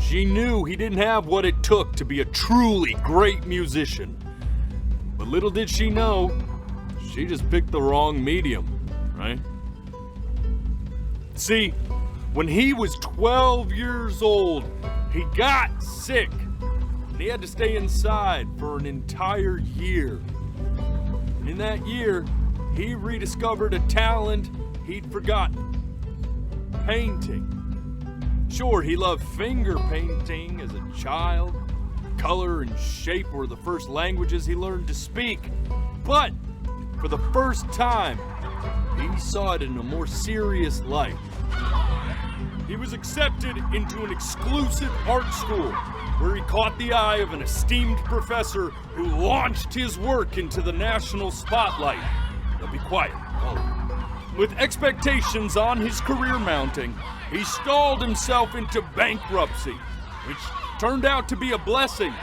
She knew he didn't have what it took to be a truly great musician. But little did she know, she just picked the wrong medium, right? See, when he was 12 years old, he got sick, and he had to stay inside for an entire year. And in that year, he rediscovered a talent he'd forgotten: painting. Sure, he loved finger painting as a child. Color and shape were the first languages he learned to speak. But for the first time, he saw it in a more serious light. He was accepted into an exclusive art school where he caught the eye of an esteemed professor who launched his work into the national spotlight. Now be quiet. With expectations on his career mounting, he stalled himself into bankruptcy, which turned out to be a blessing,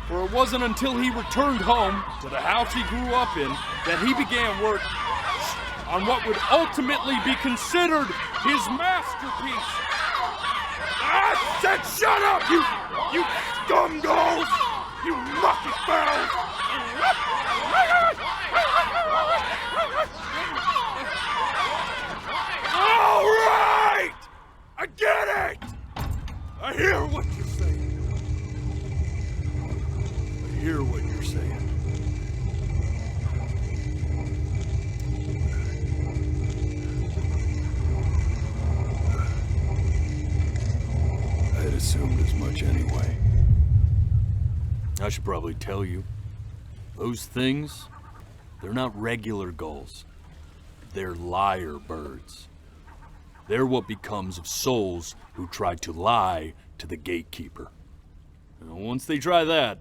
for it wasn't until he returned home to the house he grew up in that he began work on what would ultimately be considered his masterpiece. I said shut up, you scumballs! You mucky fowls! All right! I get it! I hear what you're saying. I hear what you're saying. I'd assumed as much anyway. I should probably tell you. Those things, they're not regular gulls. They're lyre birds. They're what becomes of souls who try to lie to the gatekeeper. And once they try that,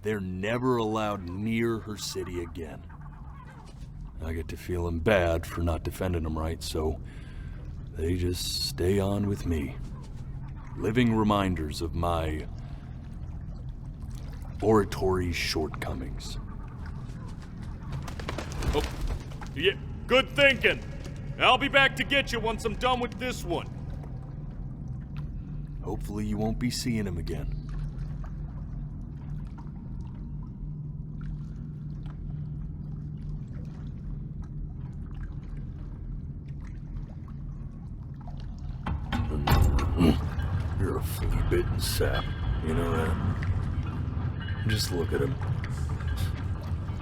they're never allowed near her city again. I get to feeling bad for not defending them right, so they just stay on with me. Living reminders of my oratory shortcomings. Oh, yeah, good thinking. I'll be back to get you once I'm done with this one. Hopefully you won't be seeing him again. You're a flea-bitten sap, you know that? Just look at him.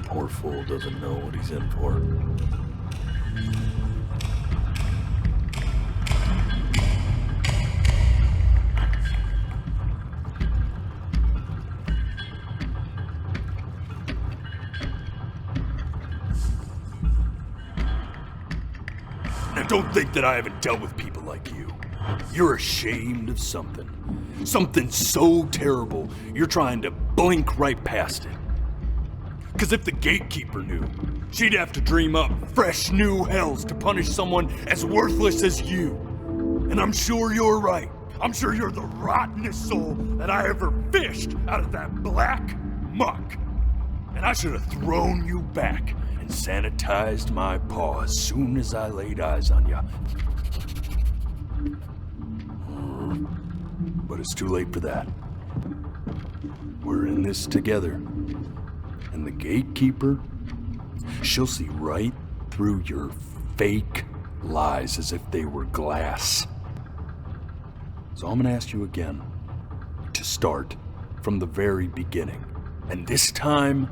Poor fool doesn't know what he's in for. Now don't think that I haven't dealt with people like you. You're ashamed of something. Something so terrible, you're trying to blink right past it. Because if the gatekeeper knew, she'd have to dream up fresh new hells to punish someone as worthless as you. And I'm sure you're right. I'm sure you're the rottenest soul that I ever fished out of that black muck. And I should have thrown you back and sanitized my paw as soon as I laid eyes on you. But it's too late for that. We're in this together. And the gatekeeper, she'll see right through your fake lies as if they were glass. So I'm gonna ask you again to start from the very beginning. And this time,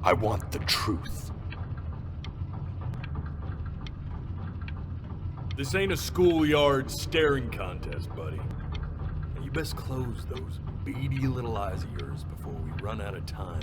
I want the truth. This ain't a schoolyard staring contest, buddy. And you best close those beady little eyes of yours before we run out of time.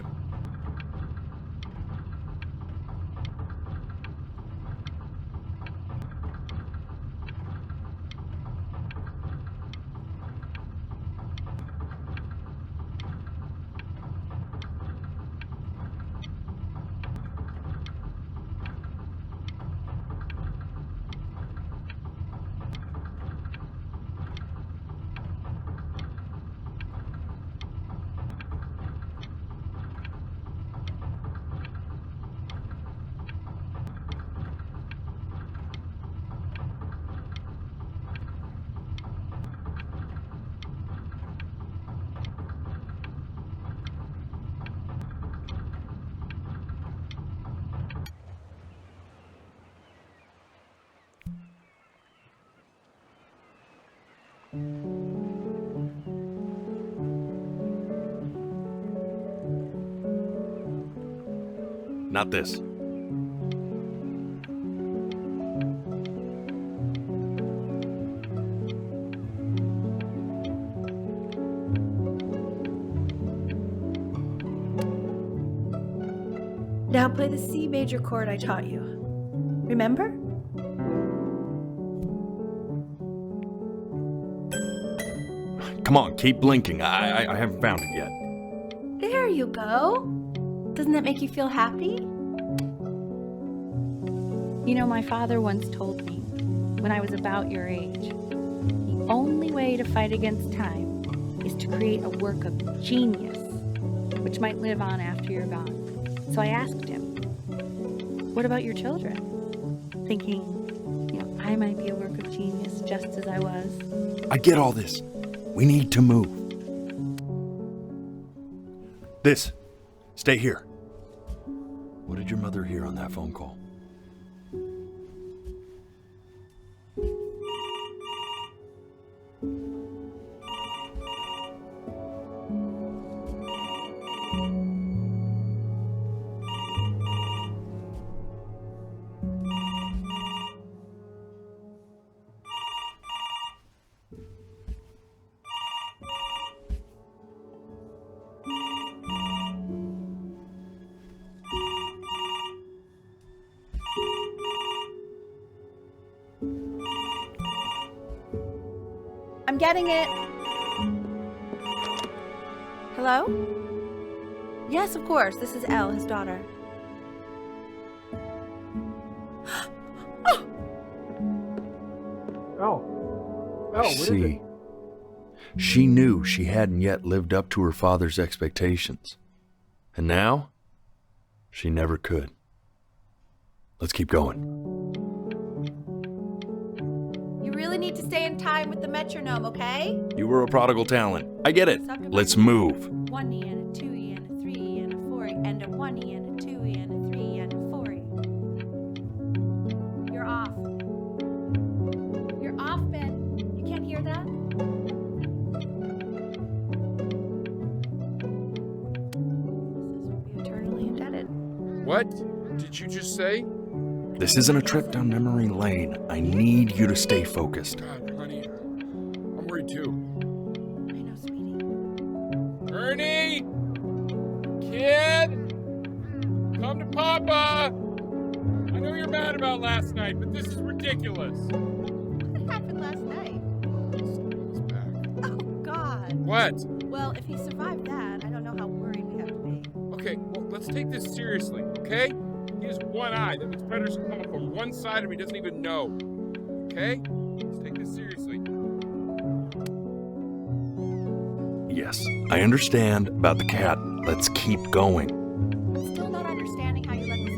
Not this. Now play the C major chord I taught you. Remember? Come on, keep blinking. I haven't found it yet. There you go. Doesn't that make you feel happy? You know, my father once told me, when I was about your age, the only way to fight against time is to create a work of genius, which might live on after you're gone. So I asked him, what about your children? Thinking, you know, I might be a work of genius just as I was. I get all this. We need to move. This. Stay here. What did your mother hear on that phone call? I'm getting it. Hello? Yes, of course. This is Elle, his daughter. See, she knew she hadn't yet lived up to her father's expectations. And now, she never could. Let's keep going. You really need to stay in time with the metronome, okay? You were a prodigal talent. I get it. Let's move. 1 E and a 2 E and a 3 E and a 4 E and a 1 E and a 2 E and a 3 E and a 4 E. You're off. You're off, Ben. You can't hear that? We'll be eternally indebted. What did you just say? This isn't a trip down memory lane. I need you to stay focused. God, honey, I'm worried too. I know, sweetie. Ernie! Kid! Come to Papa! I know you're mad about last night, but this is ridiculous. What happened last night? Oh, God. What? Well, if he survived that, I don't know how worried we have to be. Okay, well, let's take this seriously, okay? He has one eye. That means predators can come up from one side of him he doesn't even know. Okay? Let's take this seriously. Yes, I understand about the cat. Let's keep going. Still not understanding how you let this...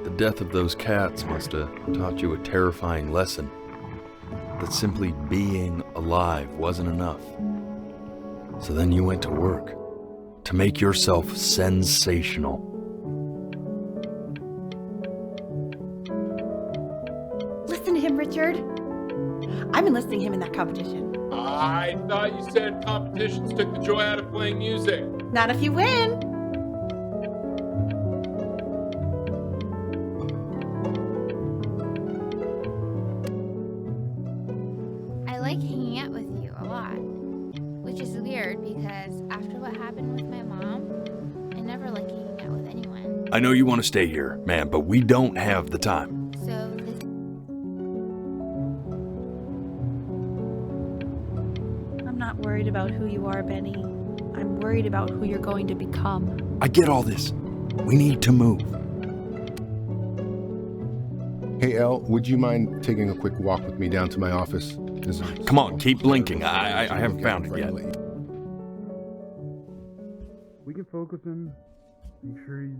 The death of those cats must have taught you a terrifying lesson. That simply being alive wasn't enough. So then you went to work to make yourself sensational. Listen to him, Richard. I'm enlisting him in that competition. I thought you said competitions took the joy out of playing music. Not if you win. I like hanging out with you a lot, which is weird because after what happened with my mom, I never like hanging out with anyone. I know you want to stay here, man, but we don't have the time. So this I'm not worried about who you are, Benny. I'm worried about who you're going to become. I get all this. We need to move. Hey, Elle, would you mind taking a quick walk with me down to my office? Come on, keep blinking. I haven't found it yet. We can focus him. Make sure he's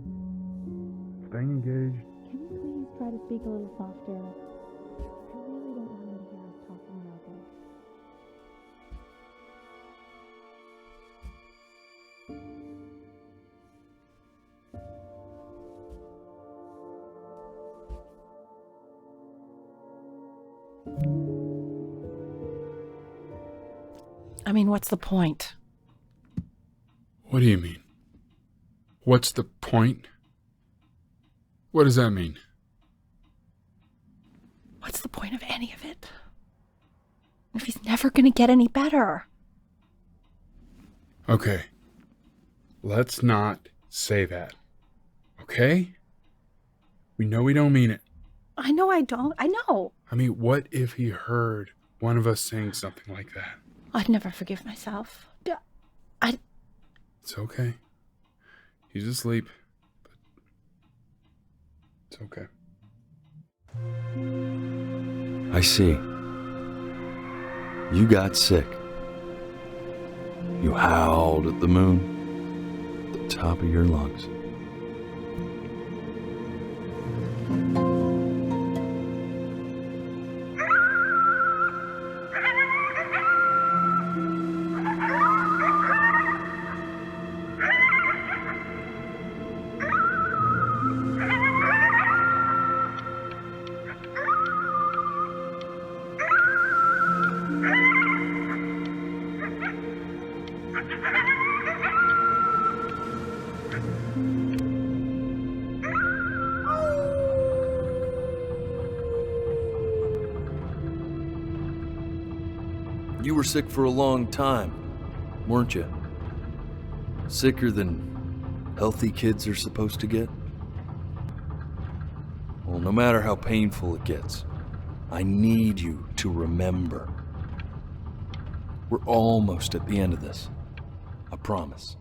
staying engaged. Can you please try to speak a little softer? I really don't want him to hear us talking about this. I mean, what's the point? What do you mean? What's the point? What does that mean? What's the point of any of it? If he's never going to get any better. Okay. Let's not say that. Okay? We know we don't mean it. I know I don't. I know. I mean, what if he heard one of us saying something like that? I'd never forgive myself. It's okay. He's asleep. But it's okay. I see. You got sick. You howled at the moon, at the top of your lungs. You were sick for a long time, weren't you? Sicker than healthy kids are supposed to get? Well, no matter how painful it gets, I need you to remember. We're almost at the end of this. I promise.